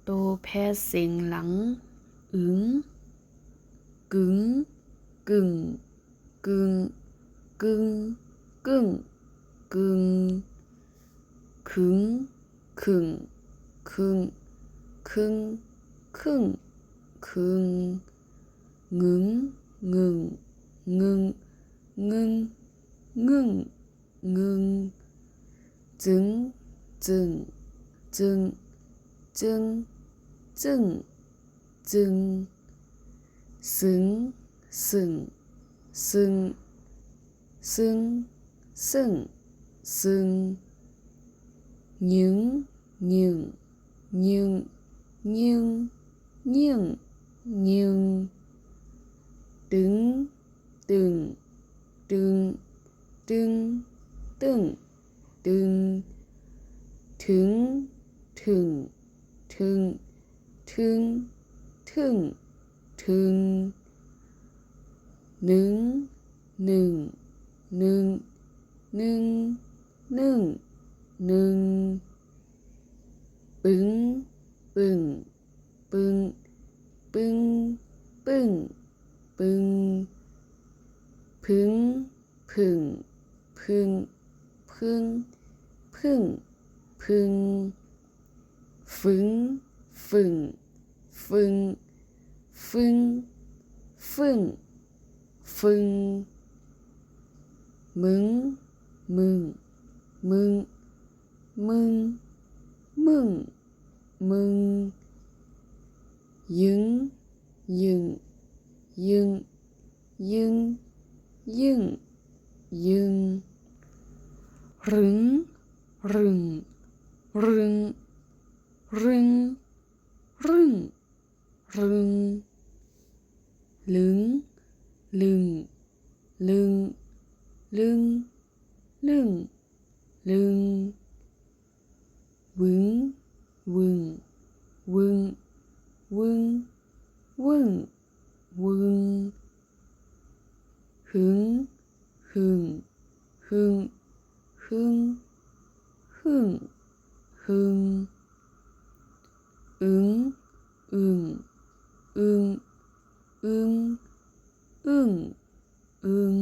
โตแพเสียงหลังอึงกึงกึ่งกึ่งกึ่งกึ่งกึ่งขึงขึ่งขึ่งขึ่งขึ่งขึ่งงึงงึงงึงงึงงึงงึงจึงจึงจึงจึงจึงจึงสึงสึงสึงสึงสึงสึงยึงยึงยึงยึงยึงยึงตึงตึงตึงตึงตึงตึงถึงถึงถึงถึงถึงถึงหนึ่งหนึ่งหนึ่งหนึ่งหนึ่งหนึ่งปึงปึงปึงปึงปึงปึงพึงพึงพึงพึงพึงพึงฟึงฟึงฟึงฟึงฟึงฟึงมึงมึงมึงมึงมึงมึงยึงยึงยึงยึงยึงยึงรึงรึงรึงรึงรึงรึงลึงลึงลึงลึงลึงลึงวึงวึงวึงวึงวึงวึงหึงหึงหึงหึงหึงหึงอึงอึงอึงอึงอึงอึง